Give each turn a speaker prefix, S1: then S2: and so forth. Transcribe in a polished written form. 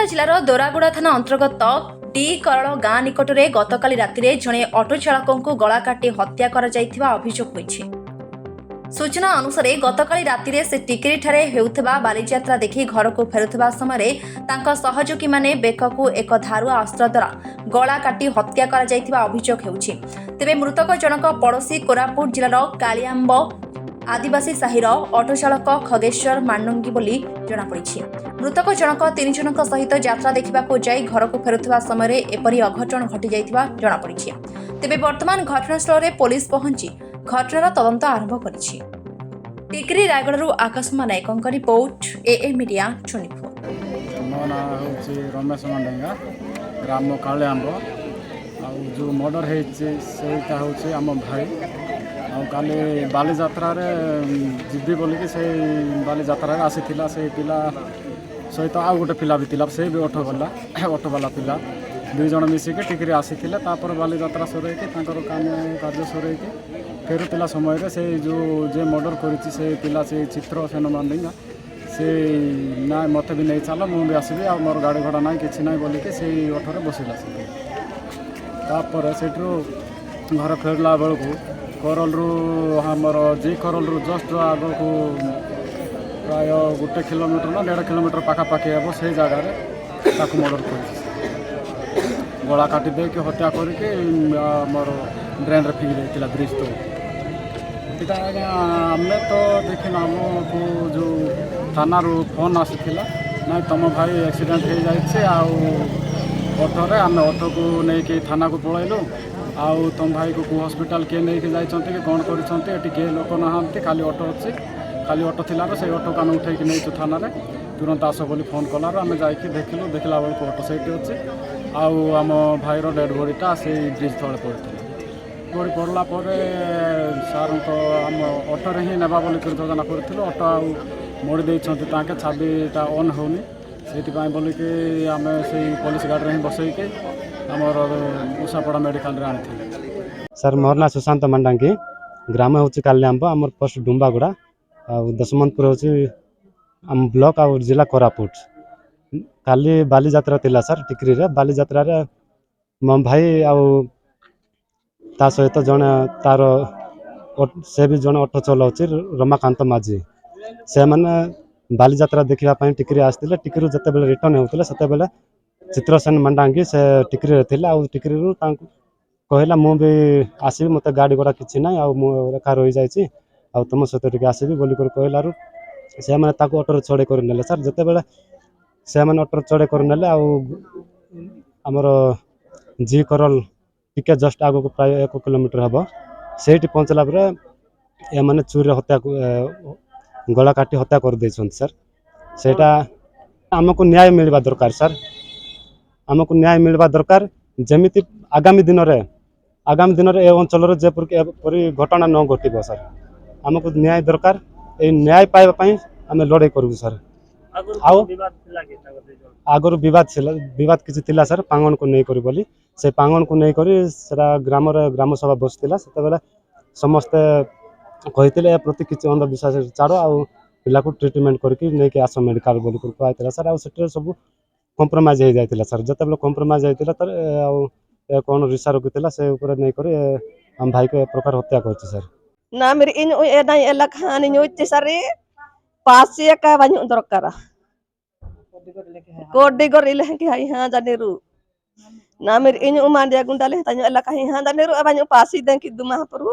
S1: କେନ୍ଦ୍ରାପଡ଼ା ଜିଲ୍ଲାର ଦୋରାଗୁଡ଼ା ଥାନା ଅନ୍ତର୍ଗତ ଡି କରଳ ଗାଁ ନିକଟରେ ଗତକାଲି ରାତିରେ ଜଣେ ଅଟୋ ଚାଳକଙ୍କୁ ଗଳା କାଟି ହତ୍ୟା କରାଯାଇଥିବା ଅଭିଯୋଗ ହୋଇଛି। ସୂଚନା ଅନୁସାରେ ଗତକାଲି ରାତିରେ ସେ ଟିକିରିଠାରେ ହେଉଥିବା ବାଲିଯାତ୍ରା ଦେଖି ଘରକୁ ଫେରୁଥିବା ସମୟରେ ତାଙ୍କ ସହଯୋଗୀମାନେ ବେକକୁ ଏକ ଧାରୁଆ ଅସ୍ତ୍ର ଦ୍ୱାରା ଗଳା କାଟି ହତ୍ୟା କରାଯାଇଥିବା ଅଭିଯୋଗ ହେଉଛି। ତେବେ ମୃତକ ଜଣକ ପଡ଼ୋଶୀ କୋରାପୁଟ ଜିଲ୍ଲାର କାଳିଆମ୍ବ ଆଦିବାସୀ ସାହିର ଅଟୋ ଚାଳକ ଖଗେଶ୍ୱର ମାଣ୍ଡଙ୍ଗୀ ବୋଲି ଜଣାପଡ଼ିଛି। ମୃତକ ଜଣକ 3 ଜଣଙ୍କ ସହିତ ଯାତ୍ରା ଦେଖିବାକୁ ଯାଇ ଘରକୁ ଫେରୁଥିବା ସମୟରେ ଏପରି ଅଘଟଣ ଘଟିଯାଇଥିବା ଜଣାପଡ଼ିଛି। ତେବେ ବର୍ତ୍ତମାନ ଘଟଣାସ୍ଥଳରେ ପୋଲିସ ପହଞ୍ଚି ଘଟଣାର ତଦନ୍ତ ଆରମ୍ଭ କରିଛି। ଟିକିରି ରାୟଗଡ଼ାରୁ ଆକାଶମା ନାୟକଙ୍କ ରିପୋର୍ଟ AA ମିଡିଆ ଚଣ୍ଡିଖୋଲ।
S2: ମୋ ନାଁ ହେଉଛି ରମେଶ ମାଣ୍ଡଙ୍ଗା, ଗ୍ରାମ କାଳିଆମ୍ବ। ଆଉ ଯେଉଁ ମର୍ଡ଼ର ହେଇଛି ସେଇଟା ହେଉଛି ଆମ ଭାଇ। ଆଉ କାଲି ବାଲିଯାତ୍ରାରେ ଯିବି ବୋଲିକି ସେଇ ବାଲିଯାତ୍ରାରେ ଆସିଥିଲା। ସେଇ ପିଲା ସହିତ ଆଉ ଗୋଟେ ପିଲା ବି ଥିଲା, ସେ ବି ଅଟୋବାଲା ପିଲା 2 ଜଣ ମିଶିକି ଟିକିରି ଆସିଥିଲେ। ତାପରେ ବାଲିଯାତ୍ରା ସରେଇକି ତାଙ୍କର କାମ କାର୍ଯ୍ୟ ସରେଇକି ଫେରୁଥିଲା ସମୟରେ ସେଇ ଯେଉଁ ଯିଏ ମର୍ଡ଼ର କରିଛି ସେଇ ପିଲା ସେଇ ଚିତ୍ରସେନ ମାଣ୍ଡିଙ୍ଗା ସେ ନା ମୋତେ ବି ନେଇ ଚାଲ, ମୁଁ ବି ଆସିବି, ଆଉ ମୋର ଗାଡ଼ି ଘୋଡ଼ା ନାହିଁ କିଛି ନାହିଁ ବୋଲିକି ସେଇ ଅଟୋରେ ବସିଲା। ତାପରେ ସେଇଠୁ ଘର ଫେରିଲା ବେଳକୁ କରଲରୁ ଆମର କରଲରୁ ଜଷ୍ଟ ଆଗକୁ ପ୍ରାୟ 1 କିଲୋମିଟର ନା 1.5 କିଲୋମିଟର ପାଖାପାଖି ହେବ। ସେଇ ଜାଗାରେ ତାକୁ ମର୍ଡ଼ର କରିଛି। ଗଳା କାଟି ଦେଇକି ହତ୍ୟା କରିକି ଆମର ଡ୍ରେନ୍ରେ ଫିଙ୍ଗି ଦେଇଥିଲା ବ୍ରିଜ୍ ତଳକୁ। ଏଇଟା ଆଜ୍ଞା ଆମେ ତ ଦେଖିନୁ, ଆମକୁ ଯେଉଁ ଥାନାରୁ ଫୋନ୍ ଆସିଥିଲା, ନାଇଁ ତୁମ ଭାଇ ଆକ୍ସିଡେଣ୍ଟ ହେଇଯାଇଛି, ଆଉ ଅଟୋରେ ଆମେ ଅଟୋକୁ ନେଇକି ଥାନାକୁ ପଳାଇଲୁ। ଆଉ ତୁମ ଭାଇକୁ କେଉଁ ହସ୍ପିଟାଲ କିଏ ନେଇକି ଯାଇଛନ୍ତି କି କ'ଣ କରିଛନ୍ତି, ଏଠି କିଏ ଲୋକ ନାହାନ୍ତି, ଖାଲି ଅଟୋ ଅଛି। ଖାଲି ଅଟୋ ଥିଲାରୁ ସେଇ ଅଟୋକୁ ଆମେ ଉଠେଇକି ନେଇଛୁ ଥାନାରେ, ତୁରନ୍ତ ଆସ ବୋଲି ଫୋନ୍ କଲାରୁ ଆମେ ଯାଇକି ଦେଖିଲୁ। ଦେଖିଲା ବେଳକୁ ଅଟୋ ସେଇଠି ଅଛି, ଆଉ ଆମ ଭାଇର ଡେଡ୍ ବଡ଼ିଟା ସେଇ ବ୍ରିଜ୍ ତଳେ ପଡ଼ିଥିଲା। ବଡ଼ି ପଡ଼ିଲା ପରେ ସାର୍ଙ୍କ ଆମ ଅଟୋରେ ହିଁ ନେବା ବୋଲିକରି ଯୋଜନା କରିଥିଲୁ। ଅଟୋ ଆଉ ମୋଡ଼ି ଦେଇଛନ୍ତି, ତାଙ୍କେ ଚାବିଟା ଅନ୍ ହେଉନି। ସେଇଥିପାଇଁ ବୋଲିକି ଆମେ ସେଇ ପୋଲିସ ଗାଡ଼ିରେ ହିଁ ବସେଇକି ଆମର ଉଷାପଡ଼ା ମେଡ଼ିକାଲରେ ଆଣିଥିଲୁ।
S3: ସାର୍ ମୋର ନାଁ ସୁଶାନ୍ତ ମାଣ୍ଡାଙ୍ଗୀ, ଗ୍ରାମ ହେଉଛି କାଲିଆମ୍ବ, ଆମର ପୋଷ୍ଟ ଡୁମ୍ବାଗୁଡ଼ା, ଆଉ ଦଶମନ୍ତପୁର ହେଉଛି ଆମ ବ୍ଲକ ଆଉ ଜିଲ୍ଲା କୋରାପୁଟ। କାଲି ବାଲିଯାତ୍ରା ଥିଲା ସାର୍ ଟିକିରିରେ। ବାଲିଯାତ୍ରାରେ ମୋ ଭାଇ ଆଉ ତା ସହିତ ଜଣେ ସେ ବି ଜଣେ ଅଟୋ ଚଲାଉଛି, ରମାକାନ୍ତ ମାଝୀ। ସେମାନେ ବାଲିଯାତ୍ରା ଦେଖିବା ପାଇଁ ଟିକିରି ଆସିଥିଲେ। ଟିକିରିରୁ ଯେତେବେଳେ ରିଟର୍ନ ହେଉଥିଲେ ସେତେବେଳେ ଚିତ୍ରସେନ ମାଣ୍ଡାଙ୍ଗୀ ସେ ଟିକିରିରେ ଥିଲେ। ଆଉ ଟିକିରିରୁ ତାଙ୍କୁ କହିଲା ମୁଁ ବି ଆସିବି, ମୋତେ ଗାଡ଼ି ଘୋଡ଼ା କିଛି ନାହିଁ, ଆଉ ମୁଁ ଏକା ରହିଯାଇଛି, ଆଉ ତୁମ ସହିତ ଟିକେ ଆସିବି ବୋଲିକରି କହିଲାରୁ ସେମାନେ ତାକୁ ଅଟୋରେ ଚଢ଼େଇ କରି ନେଲେ। ସାର୍ ଯେତେବେଳେ ସେମାନେ ଅଟୋରେ ଚଢ଼େଇ କରି ନେଲେ, ଆଉ ଆମର ଜି କରଲ ଟିକେ ଜଷ୍ଟ ଆଗକୁ ପ୍ରାୟ 1 କିଲୋମିଟର ହେବ, ସେଇଠି ପହଞ୍ଚିଲା ପରେ ଏମାନେ ଚୋରିରେ ଗଳା କାଟି ହତ୍ୟା କରିଦେଇଛନ୍ତି। ସାର୍ ସେଇଟା ଆମକୁ ନ୍ୟାୟ ମିଳିବା ଦରକାର। ସାର୍ ଆମକୁ ନ୍ୟାୟ ମିଳିବା ଦରକାର, ଯେମିତି ଆଗାମୀ ଦିନରେ ଏ ଅଞ୍ଚଳରେ ଯେପରିକି ଏପରି ଘଟଣା ନ ଘଟିବ। ସାର୍ ଆମକୁ ନ୍ୟାୟ ଦରକାର, ଏଇ ନ୍ୟାୟ ପାଇବା ପାଇଁ ଆମେ ଲଢ଼େଇ କରିବୁ। ସାର୍ ଆଉ ଆଗରୁ ବିବାଦ କିଛି ଥିଲା ସାର୍, ପାଙ୍ଗଣକୁ ନେଇକରି ବୋଲି। ସେ ପାଙ୍ଗଣକୁ ନେଇକରି ସେଟା ଗ୍ରାମ ସଭା ବସିଥିଲା। ସେତେବେଳେ ସମସ୍ତେ କହିଥିଲେ ଏ ପ୍ରତି କିଛି ଅନ୍ଧବିଶ୍ୱାସ ଛାଡ଼, ଆଉ ପିଲାକୁ ଟ୍ରିଟମେଣ୍ଟ କରିକି ନେଇକି ଆସ ମେଡ଼ିକାଲ ବୋଲି କୁହାଯାଇଥିଲା। ସାର୍ ଆଉ ସେଠାରେ ସବୁ କମ୍ପ୍ରମାଇଜ୍ ହେଇଯାଇଥିଲା। ସାର୍ ଯେତେବେଳେ କମ୍ପ୍ରମାଇଜ୍ ହେଇଥିଲା ତାର ଆଉ କ'ଣ ରିସା ରଖିଥିଲା, ସେ ଉପରେ ନେଇକରି ଆମ ଭାଇକୁ ଏ ପ୍ରକାର ହତ୍ୟା କରିଛି। ସାର୍
S4: ନା mir inyu edai elakhan inyu tisari pasi ka banyu dorkara kodi gor ile ki hai ha janiru na mir inyu mandia gundale tanyu elakhan ha janiru banyu pasi den ki duma puru